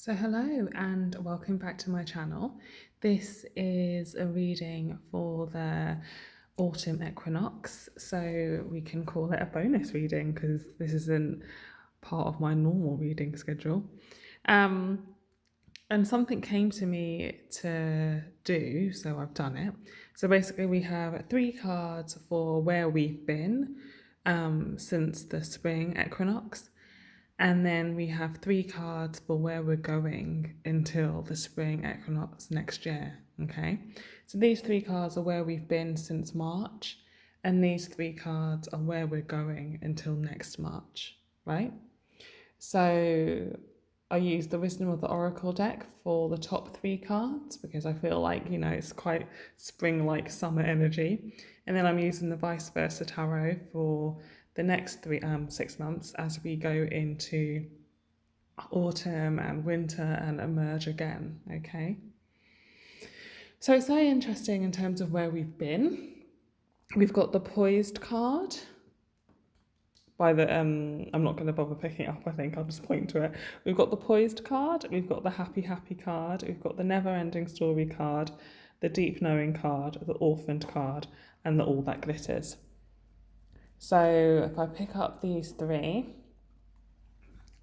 So hello and welcome back to my channel. This is a reading for the autumn equinox, so we can call it a bonus reading because this isn't part of my normal reading schedule. And something came to me to do, so I've done it. So basically we have three cards for where we've been since the spring equinox. And then we have three cards for where we're going until the spring equinox next year. Okay. So these three cards are where we've been since March. And these three cards are where we're going until next March. Right. So I use the Wisdom of the Oracle deck for the top three cards because I feel like, it's quite spring like summer energy. And then I'm using the Vice Versa Tarot for the next 6 months as we go into autumn and winter and emerge again. Okay. So it's very interesting in terms of where we've been. We've got the Poised card by the I'm not going to bother picking it up. I think I'll just point to it. We've got the Poised card, we've got the Happy card, we've got the Never Ending Story card, the Deep Knowing card, the Orphaned card, and the All That Glitters. So if I pick up these three,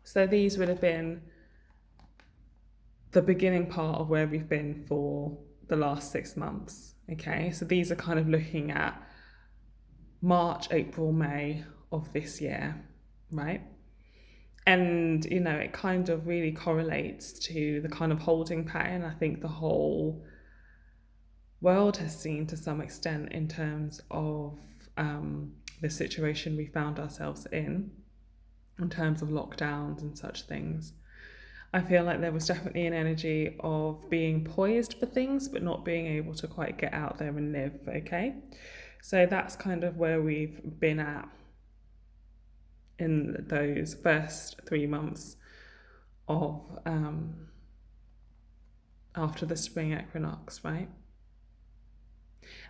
so these would have been the beginning part of where we've been for the last 6 months. Okay, so these are kind of looking at March, April, May of this year, right? And, it kind of really correlates to the kind of holding pattern I think the whole world has seen to some extent in terms of the situation we found ourselves in terms of lockdowns and such things. I feel like there was definitely an energy of being poised for things, but not being able to quite get out there and live, okay? So that's kind of where we've been at in those first 3 months of after the spring equinox, right?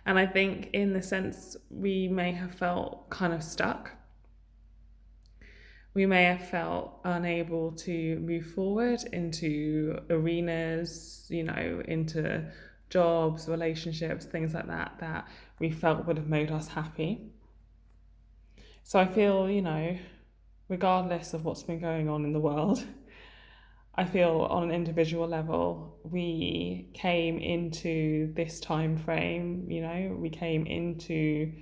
And I think in the sense we may have felt kind of stuck. We may have felt unable to move forward into arenas, into jobs, relationships, things like that, that we felt would have made us happy. So I feel, regardless of what's been going on in the world, I feel on an individual level, we came into this time frame, we came into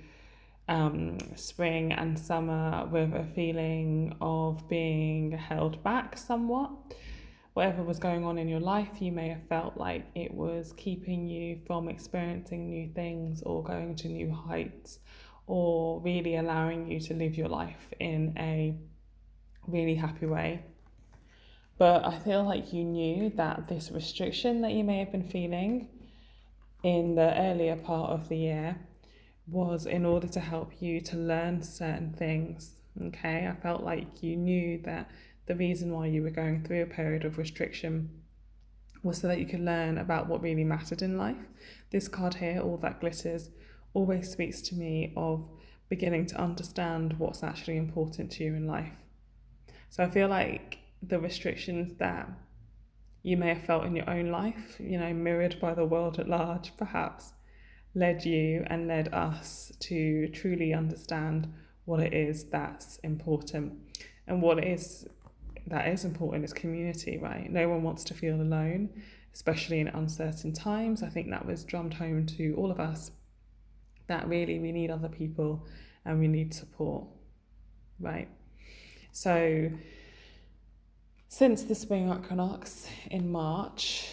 spring and summer with a feeling of being held back somewhat. Whatever was going on in your life, you may have felt like it was keeping you from experiencing new things or going to new heights or really allowing you to live your life in a really happy way. But I feel like you knew that this restriction that you may have been feeling in the earlier part of the year was in order to help you to learn certain things. Okay, I felt like you knew that the reason why you were going through a period of restriction was so that you could learn about what really mattered in life. This card here, All That Glitters, always speaks to me of beginning to understand what's actually important to you in life. So I feel like the restrictions that you may have felt in your own life, mirrored by the world at large, perhaps, led you and led us to truly understand what it is that's important. And what it is that is important is community, right? No one wants to feel alone, especially in uncertain times. I think that was drummed home to all of us, that really we need other people and we need support, right? So since the spring equinox in March,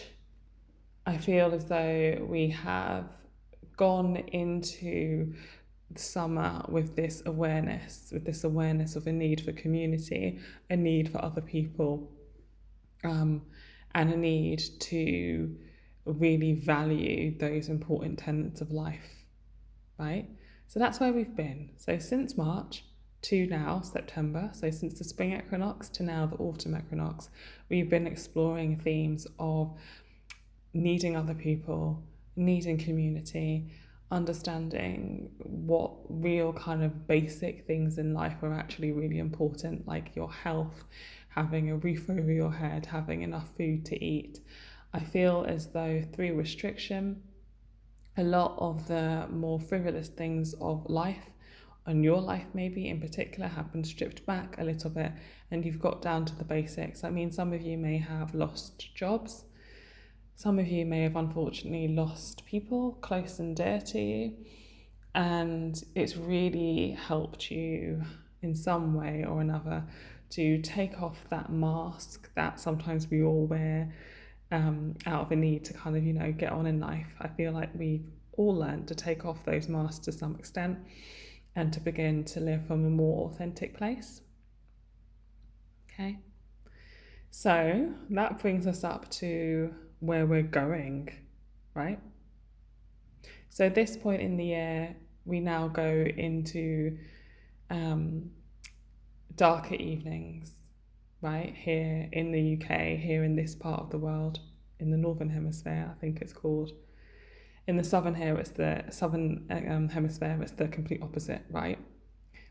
I feel as though we have gone into summer with this awareness of a need for community, a need for other people, and a need to really value those important tenets of life, right? So that's where we've been. So since March to now, September, so since the spring equinox to now the autumn equinox, we've been exploring themes of needing other people, needing community, understanding what real kind of basic things in life are actually really important, like your health, having a roof over your head, having enough food to eat. I feel as though through restriction, a lot of the more frivolous things of life, and your life maybe in particular, have been stripped back a little bit, and you've got down to the basics. I mean, some of you may have lost jobs, some of you may have unfortunately lost people close and dear to you, and it's really helped you in some way or another to take off that mask that sometimes we all wear out of a need to kind of, get on in life. I feel like we've all learned to take off those masks to some extent and to begin to live from a more authentic place. Okay. So that brings us up to where we're going, right? So at this point in the year, we now go into darker evenings, right? Here in the UK, here in this part of the world, in the Northern Hemisphere, I think it's called. In the Southern hemisphere, it's the complete opposite, right?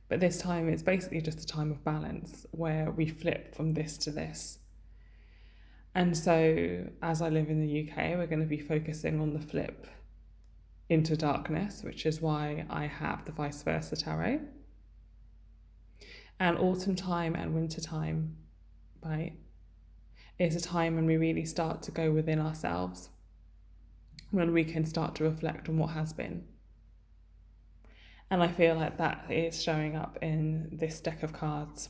But this time, it's basically just a time of balance where we flip from this to this. And so, as I live in the UK, we're going to be focusing on the flip into darkness, which is why I have the vice versa tarot. And autumn time and winter time, right, is a time when we really start to go within ourselves, when we can start to reflect on what has been. And I feel like that is showing up in this deck of cards.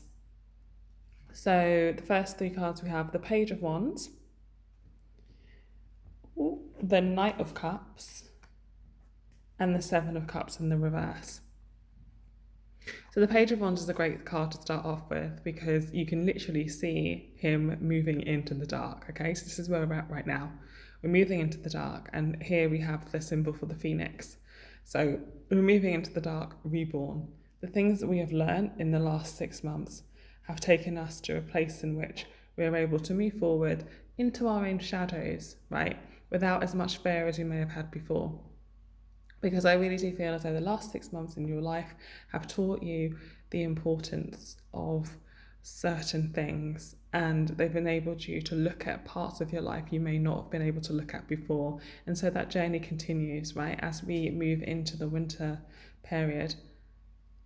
So the first three cards we have the Page of Wands, the Knight of Cups, and the Seven of Cups in the reverse. So the Page of Wands is a great card to start off with because you can literally see him moving into the dark, okay? So this is where we're at right now. We're moving into the dark, and here we have the symbol for the phoenix. So we're moving into the dark, reborn. The things that we have learned in the last 6 months have taken us to a place in which we're able to move forward into our own shadows, right? Without as much fear as we may have had before. Because I really do feel as though the last 6 months in your life have taught you the importance of certain things, and they've enabled you to look at parts of your life you may not have been able to look at before. And so that journey continues, right? As we move into the winter period,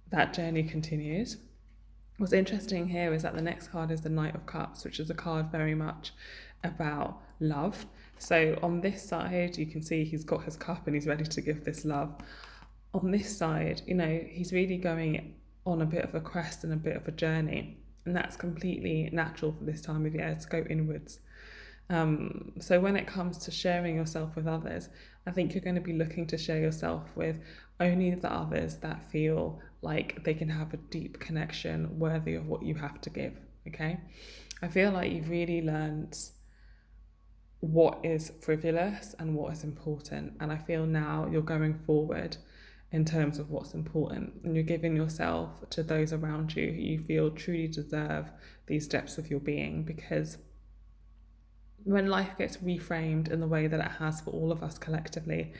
that journey continues. What's interesting here is that the next card is the Knight of Cups, which is a card very much about love. So on this side, you can see he's got his cup and he's ready to give this love. On this side, he's really going on a bit of a quest and a bit of a journey. And that's completely natural for this time of year, to go inwards. So when it comes to sharing yourself with others, I think you're going to be looking to share yourself with only the others that feel like they can have a deep connection worthy of what you have to give, okay? I feel like you've really learned what is frivolous and what is important, and I feel now you're going forward in terms of what's important, and you're giving yourself to those around you who you feel truly deserve these depths of your being. Because when life gets reframed in the way that it has for all of us collectively,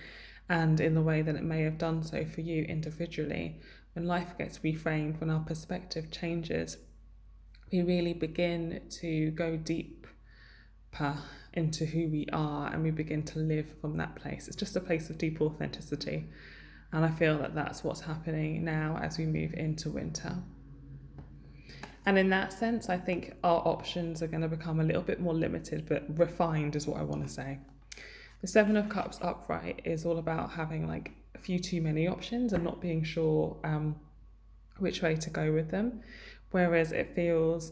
and in the way that it may have done so for you individually, when life gets reframed, when our perspective changes, we really begin to go deeper into who we are, and we begin to live from that place. It's just a place of deep authenticity. And I feel that that's what's happening now as we move into winter. And in that sense, I think our options are going to become a little bit more limited, but refined is what I want to say. The Seven of Cups upright is all about having like a few too many options and not being sure which way to go with them. Whereas it feels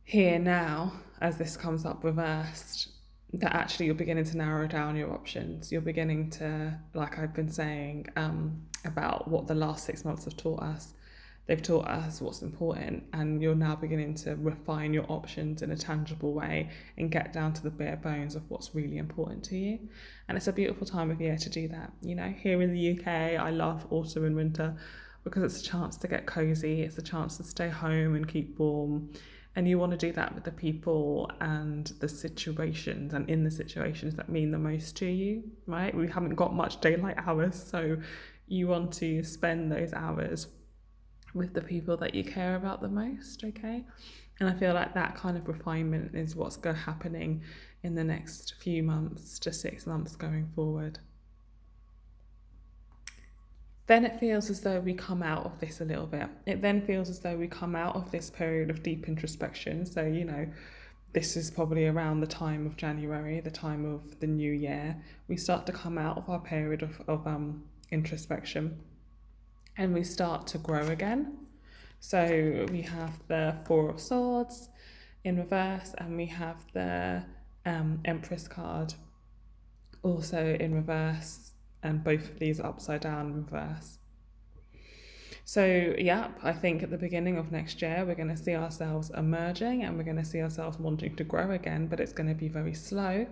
here now, as this comes up reversed, that actually you're beginning to narrow down your options. You're beginning to, like I've been saying about what the last 6 months have taught us. They've taught us what's important, and you're now beginning to refine your options in a tangible way and get down to the bare bones of what's really important to you. And it's a beautiful time of year to do that. Here in the UK, I love autumn and winter because it's a chance to get cozy. It's a chance to stay home and keep warm. And you want to do that with the people and the situations, and in the situations that mean the most to you, right? We haven't got much daylight hours, so you want to spend those hours with the people that you care about the most, okay? And I feel like that kind of refinement is what's happening in the next few months to 6 months going forward. Then it feels as though we come out of this a little bit. It then feels as though we come out of this period of deep introspection. So, this is probably around the time of January, the time of the new year. We start to come out of our period of introspection and we start to grow again. So we have the Four of Swords in reverse, and we have the Empress card also in reverse, and both of these upside down in reverse. So, yeah, I think at the beginning of next year, we're going to see ourselves emerging and we're going to see ourselves wanting to grow again, but it's going to be very slow.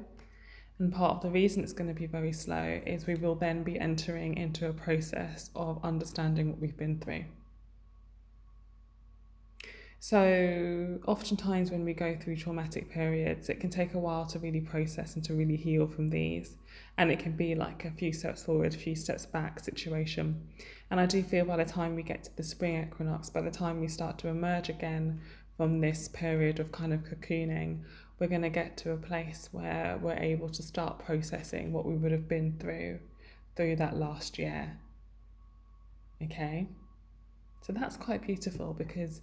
And part of the reason it's going to be very slow is we will then be entering into a process of understanding what we've been through. So oftentimes when we go through traumatic periods, it can take a while to really process and to really heal from these. And it can be like a few steps forward, a few steps back situation. And I do feel by the time we get to the spring equinox, by the time we start to emerge again from this period of kind of cocooning, we're going to get to a place where we're able to start processing what we would have been through that last year. Okay? So that's quite beautiful because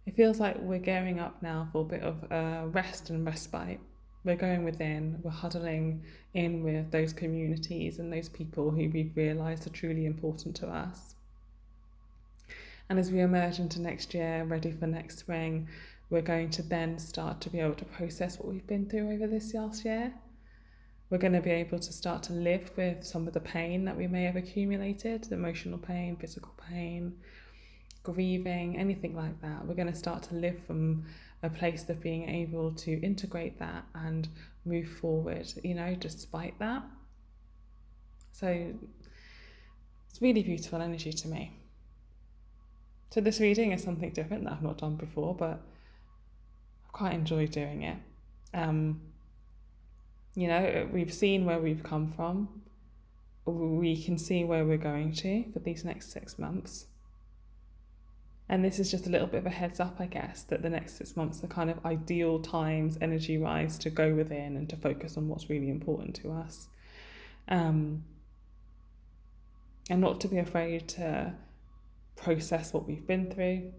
it feels like we're gearing up now for a bit of rest and respite. We're going within, we're huddling in with those communities and those people who we've realised are truly important to us. And as we emerge into next year, ready for next spring, we're going to then start to be able to process what we've been through over this last year. We're going to be able to start to live with some of the pain that we may have accumulated, the emotional pain, physical pain, grieving, anything like that. We're going to start to live from a place of being able to integrate that and move forward, despite that. So it's really beautiful energy to me. So this reading is something different that I've not done before, but I've quite enjoyed doing it. We've seen where we've come from. We can see where we're going to for these next 6 months. And this is just a little bit of a heads up, I guess, that the next 6 months are kind of ideal times, energy-wise, to go within and to focus on what's really important to us. And not to be afraid to process what we've been through,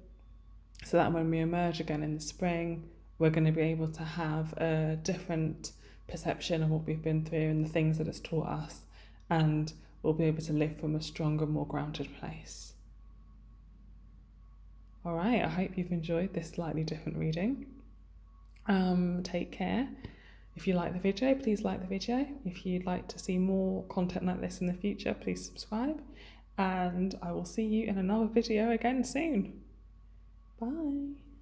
so that when we emerge again in the spring, we're going to be able to have a different perception of what we've been through and the things that it's taught us, and we'll be able to live from a stronger, more grounded place. All right, I hope you've enjoyed this slightly different reading. Take care. If you like the video, please like the video. If you'd like to see more content like this in the future, please subscribe. And I will see you in another video again soon. Bye.